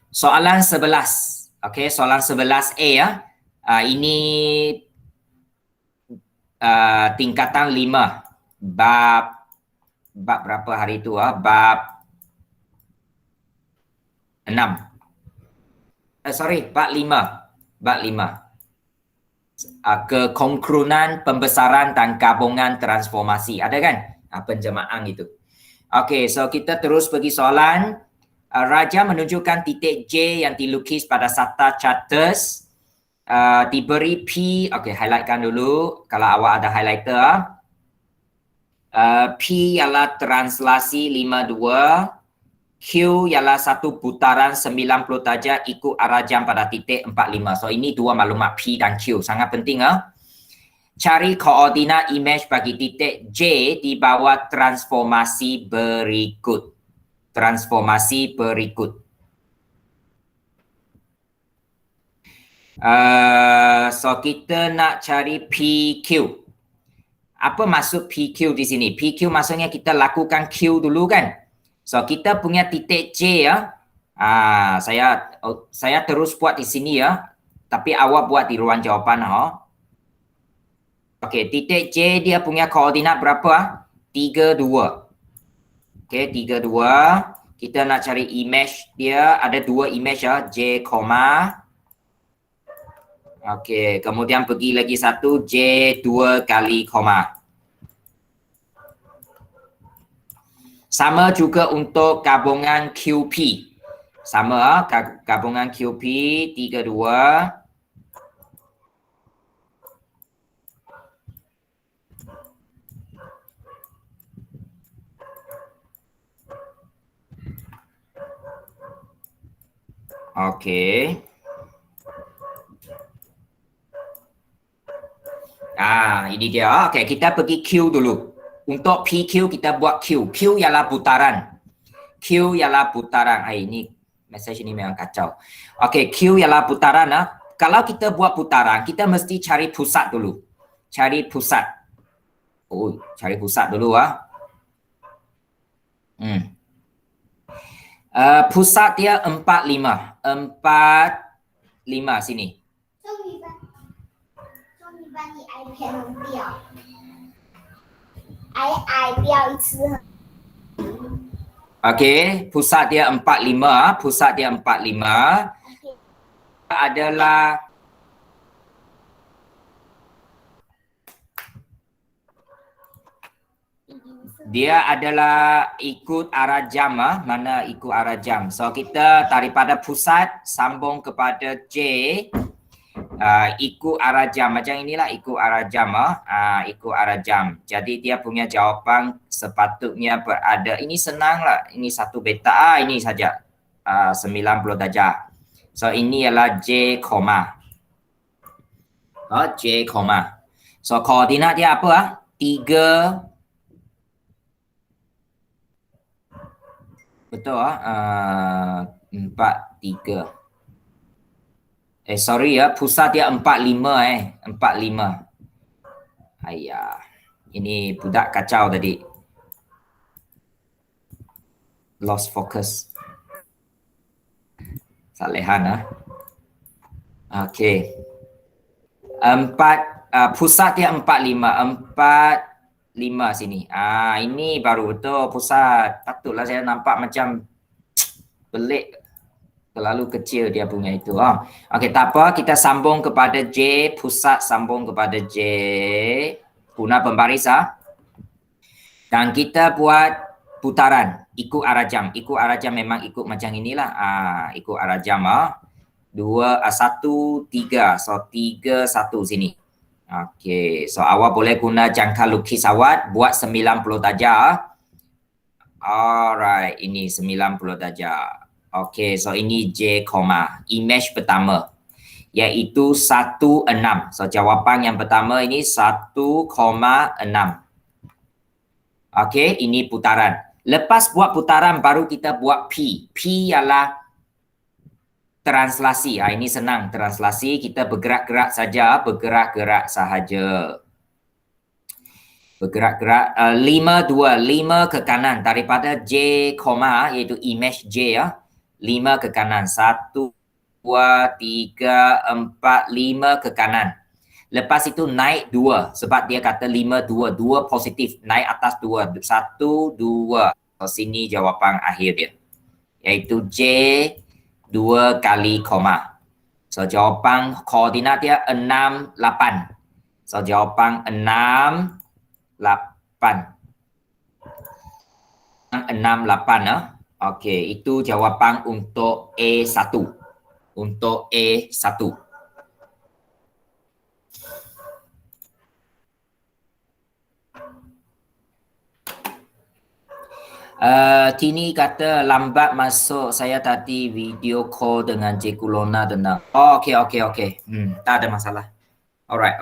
Soalan 11. Okey, soalan 11A ya. Ini tingkatan 5. Bab berapa hari itu? Bab 6. Bab 5. Bab 5. Kekonkerunan pembesaran dan gabungan transformasi. Ada kan? Penjemahan itu. Okey, so kita terus pergi soalan. Raja menunjukkan titik J yang dilukis pada sata charters. Diberi P. Okey, highlightkan dulu kalau awak ada highlighter. P ialah translasi 52. Q ialah satu putaran 90 darjah ikut arah jam pada titik 45. So ini dua maklumat P dan Q. Sangat penting. Cari koordinat imej bagi titik J di bawah transformasi berikut. Transformasi berikut. So kita nak cari PQ. Apa maksud PQ di sini? PQ maksudnya kita lakukan Q dulu kan? So kita punya titik J ya. Saya terus buat di sini ya. Tapi awak buat di ruang jawapan. Okey, titik J dia punya koordinat berapa? 32. Okey, 32. Kita nak cari image dia. Ada dua image ya. J, okey, kemudian pergi lagi satu. J 2 kali koma. Sama juga untuk gabungan QP. Sama gabungan QP 32. Okey. Ini dia. Okey, kita pergi Q dulu. Untuk PQ kita buat Q. Q ialah putaran. Q ialah putaran. Ini message ini memang kacau. Okey, Q ialah putaran. Kalau kita buat putaran, kita mesti cari pusat dulu. Cari pusat. Cari pusat dulu. Pusat dia 45. 45 sini. Okey, pusat dia 45. Pusat dia 45. Adalah dia adalah ikut arah jam. Mana ikut arah jam. So kita daripada pusat sambung kepada J, ikut arah jam. Macam inilah ikut arah jam. Ikut arah jam. Jadi dia punya jawapan sepatutnya berada. Ini senang lah. Ini satu beta. Ini saja 90 darjah. So ini ialah J, J, So koordinat dia apa? 3 betul 4 3. Sorry ya, pusat dia 45 45. Ayah. Ini budak kacau tadi. Lost focus. Salehan Okey. Pusat dia 45 sini. Ini baru betul pusat. Patutlah saya nampak macam pelik. Terlalu kecil dia punya itu. Okey, tak apa. Kita sambung kepada J. Pusat sambung kepada J. Guna pembaris. Dan kita buat putaran. Ikut arah jam. Ikut arah jam memang ikut macam inilah. Ikut arah jam. 1, 3. So, 3, 1 sini. Okey. So, awak boleh guna jangka lukis awak. Buat 90 darjah. Alright. Ini 90 darjah. Okey, so ini J, image pertama iaitu 16. So jawapan yang pertama ini 1,6. Okey, ini putaran. Lepas buat putaran baru kita buat P. P ialah translasi. Ini senang translasi, kita bergerak-gerak saja, sahaja. Bergerak-gerak 5 ke kanan daripada J, iaitu image J 5 ke kanan. 1, 2, 3, 4, 5 ke kanan. Lepas itu naik 2 sebab dia kata 5, 2 positif. Naik atas 2. 1, 2. So, sini jawapan akhir dia. Iaitu J 2 kali koma. So jawapan koordinat dia 6, 8. So jawapan 6, 8. 6, 8 Okey, itu jawapan untuk A1. Untuk A1. Tini kata lambat masuk saya tadi video call dengan Cikgu Lona tentang. Okey. Tak ada masalah. Alright.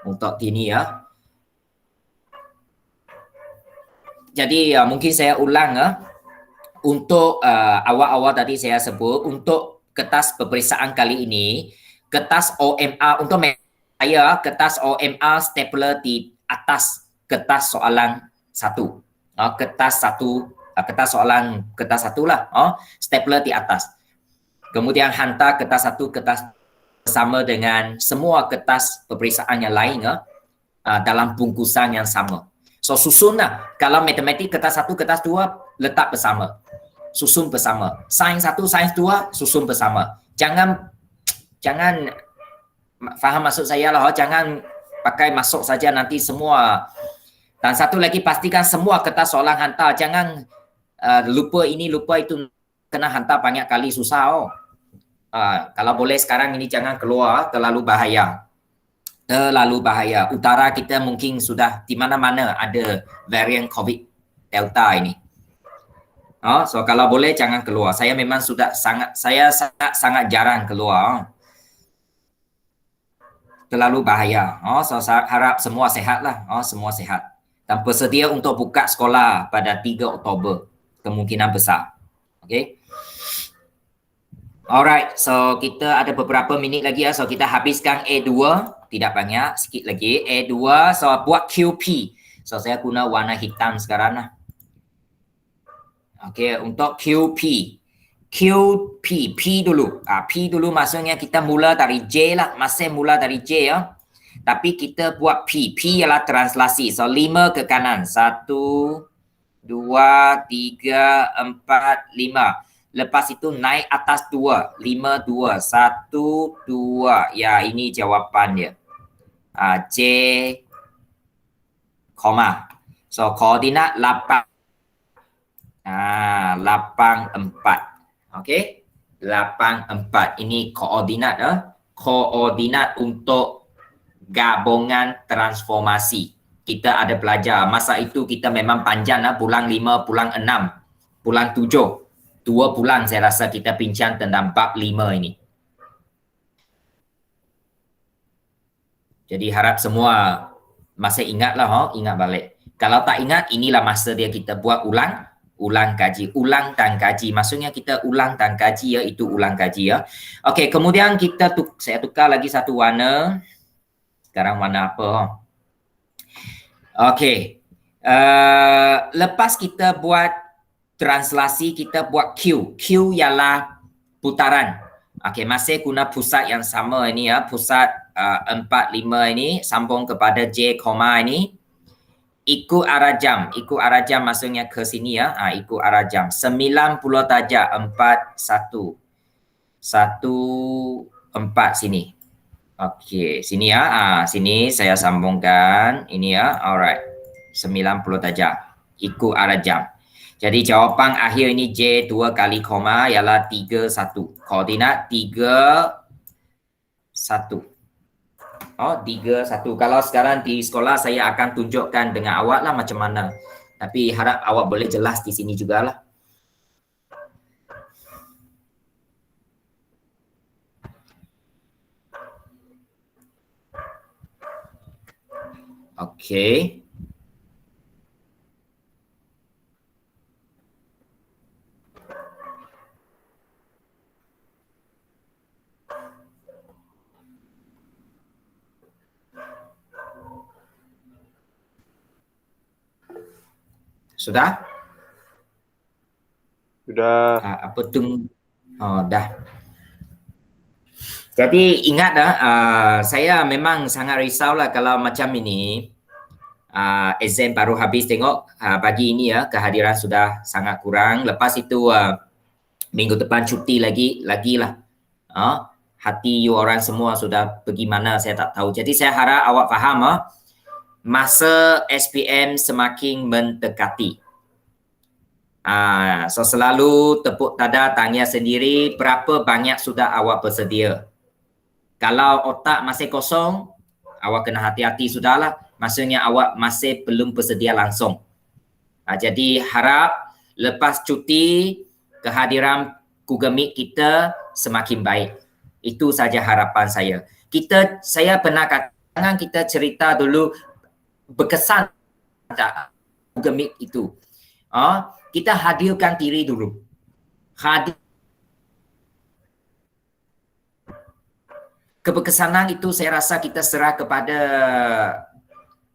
Untuk Tini Jadi mungkin saya ulang untuk awal-awal tadi saya sebut untuk kertas peperiksaan kali ini, kertas OMR untuk saya kertas OMR stapler di atas kertas soalan 1. Kertas soalan kertas 1 lah. Stapler di atas. Kemudian hantar kertas 1 kertas bersama dengan semua kertas peperiksaan yang lain dalam bungkusan yang sama. So susunlah. Kalau matematik kertas 1, kertas 2 letak bersama. Susun bersama. Sains 1, sains 2 susun bersama. Jangan faham maksud saya lah. Jangan pakai masuk saja nanti semua. Dan satu lagi pastikan semua kertas soalan hantar. Jangan lupa ini lupa itu, kena hantar banyak kali susah. Kalau boleh sekarang ini jangan keluar, terlalu bahaya. Utara kita mungkin sudah di mana-mana ada varian COVID Delta ini. So kalau boleh jangan keluar. Saya memang sangat jarang keluar. Terlalu bahaya. So saya harap semua sehat lah. Semua sehat. Dan bersedia untuk buka sekolah pada 3 Oktober. Kemungkinan besar. Okay. Alright. So kita ada beberapa minit lagi So kita habiskan A2. Tidak banyak. Sikit lagi. A2. So buat QP. So saya guna warna hitam sekarang lah. Okay. Untuk QP. P dulu. P dulu maksudnya kita mula dari J lah. Masih mula dari J Tapi kita buat P. P ialah translasi. So 5 ke kanan. 1, 2, 3, 4, 5. Lepas itu naik atas 2. 5, 2. 1, 2. Ya, ini jawapan dia. J, koma. So koordinat 8. 8, 4. Okey. 8, 4. Ini koordinat koordinat untuk gabungan transformasi. Kita ada belajar. Masa itu kita memang panjang bulan 5, bulan 6, bulan 7. 7 2 bulan saya rasa kita bincang tentang bab 5 ini. Jadi harap semua masih ingatlah, ingat balik. Kalau tak ingat, inilah masa dia kita buat ulang kaji. Ulang dan kaji. Maksudnya kita ulang dan kaji ya, itu ulang kaji ya. Okey, kemudian saya tukar lagi satu warna. Sekarang warna apa? Okey. Lepas kita buat translasi, kita buat Q. Q ialah putaran. Okey, masih guna pusat yang sama ini ya. Pusat 4, 5 ini sambung kepada J, ini. Ikut arah jam. Ikut arah jam maksudnya ke sini ya. Ikut arah jam. 90 darjah. 4, 1. 1, 4 sini. Okey, sini ya. Sini saya sambungkan. Ini ya. Alright. 90 darjah. Ikut arah jam. Jadi jawapan akhir ini J 2 kali koma ialah 3, 1. Koordinat 3, 1. 3, 1. Kalau sekarang di sekolah saya akan tunjukkan dengan awak lah macam mana. Tapi harap awak boleh jelas di sini jugalah. Okey. Sudah? Sudah. Apa tu? Dah. Jadi ingat saya memang sangat risaulah kalau macam ini. Exam baru habis tengok pagi ini ya, kehadiran sudah sangat kurang. Lepas itu minggu depan cuti lagi lah. Hati you orang semua sudah pergi mana saya tak tahu. Jadi saya harap awak faham masa SPM semakin mendekati. So selalu tepuk dada tanya sendiri berapa banyak sudah awak bersedia. Kalau otak masih kosong, awak kena hati-hati sudahlah. Maksudnya awak masih belum bersedia langsung. Jadi harap lepas cuti kehadiran Google Meet kita semakin baik. Itu saja harapan saya. Saya pernah katakan kita cerita dulu berkesan tak Google Meet itu. Kita hadirkan diri dulu. Keberkesanan itu saya rasa kita serah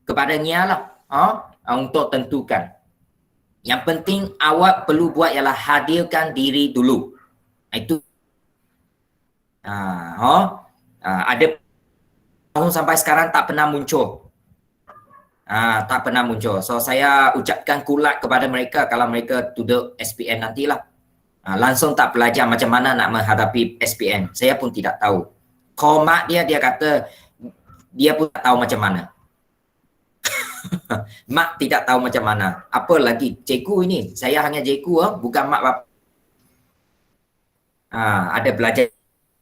kepadanya lah untuk tentukan. Yang penting awak perlu buat ialah hadirkan diri dulu. Itu ada tahun sampai sekarang tak pernah muncul. Tak pernah muncul. So saya ucapkan kulat kepada mereka kalau mereka duduk SPM nantilah. Langsung tak belajar macam mana nak menghadapi SPM. Saya pun tidak tahu. Mak dia kata dia pun tak tahu macam mana. Mak tidak tahu macam mana. Apa lagi cikgu ini? Saya hanya cikgu bukan mak bapak. Ada belajar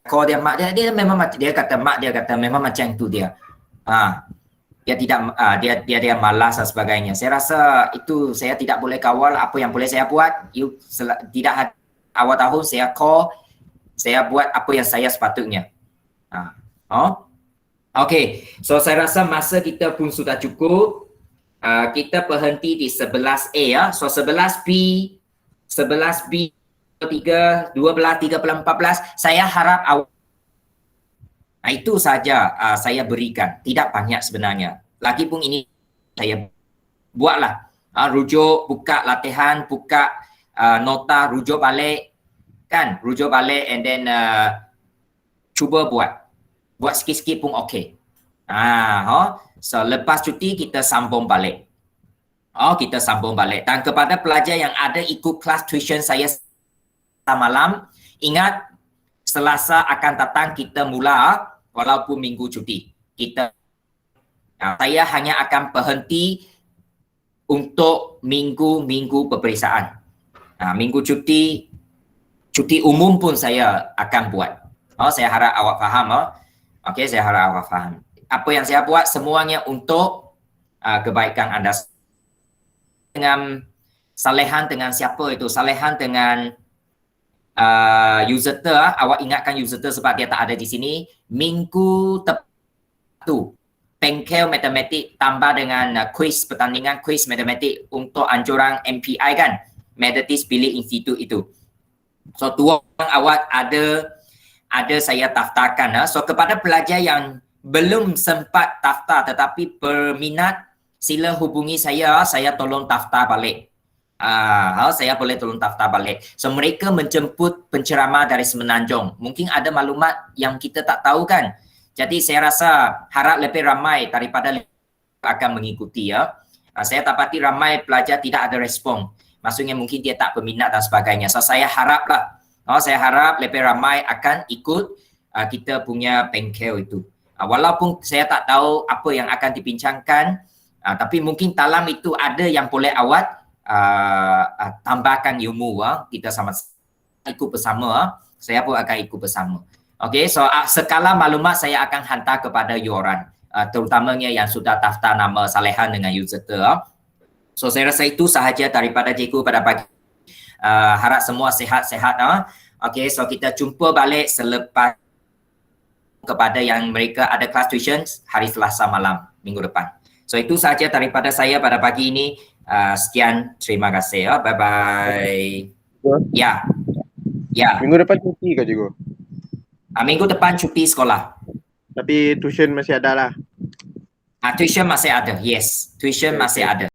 call dia mak dia memang dia kata mak dia kata memang macam itu dia. Dia tidak dia malas dan sebagainya. Saya rasa itu saya tidak boleh kawal. Apa yang boleh saya buat? Tidak awal tahun saya call, saya buat apa yang saya sepatutnya. Okey. So saya rasa masa kita pun sudah cukup. Kita berhenti di 11A ya. So 11B, 11B 3, 12, 13, 14. Saya harap awak itu saja saya berikan. Tidak banyak sebenarnya. Lagipun ini saya buatlah. Rujuk, buka latihan, buka nota, rujuk balik. Kan? Rujuk balik and then cuba buat. Buat sikit-sikit pun okey. So lepas cuti kita sambung balik. Kita sambung balik. Dan kepada pelajar yang ada ikut kelas tuition saya malam, ingat Selasa akan datang kita mula walaupun minggu cuti. Saya hanya akan berhenti untuk minggu-minggu peperiksaan. Minggu cuti umum pun saya akan buat. Saya harap awak faham. Okey, saya harap awak faham. Apa yang saya buat semuanya untuk kebaikan anda. Dengan salehan dengan siapa itu? Salehan dengan Userter, awak ingatkan userter sebab dia tak ada di sini. Minggu tu bengkel matematik tambah dengan kuis pertandingan kuis matematik untuk anjuran MPI kan, Methodist Pilih Institute itu. So 2 orang awak ada saya daftarkan. So kepada pelajar yang belum sempat daftar tetapi berminat, sila hubungi saya tolong daftar balik. Saya boleh tolong daftar balik. So mereka menjemput penceramah dari Semenanjung. Mungkin ada maklumat yang kita tak tahu kan. Jadi saya rasa harap lebih ramai daripada akan mengikuti ya. Saya dapati ramai pelajar tidak ada respon. Maksudnya mungkin dia tak berminat dan sebagainya. So saya haraplah, saya harap lebih ramai akan ikut kita punya bengkel itu. Walaupun saya tak tahu apa yang akan dibincangkan, tapi mungkin dalam itu ada yang boleh awak tambahkan ilmu. Kita sama ikut bersama. Saya pun akan ikut bersama. Okey, so sekala maklumat saya akan hantar kepada you orang, terutamanya yang sudah daftar nama salehan dengan user. So saya rasa itu sahaja daripada cikgu pada pagi. Harap semua sihat-sihat. Okey, so kita jumpa balik selepas kepada yang mereka ada kelas tuition hari Selasa malam minggu depan. So itu sahaja daripada saya pada pagi ini. Sekian, terima kasih. Bye bye. Ya. Minggu depan cuti ke cikgu? Minggu depan cuti sekolah. Tapi tuition masih ada lah. Tuition masih ada. Yes, tuition masih ada.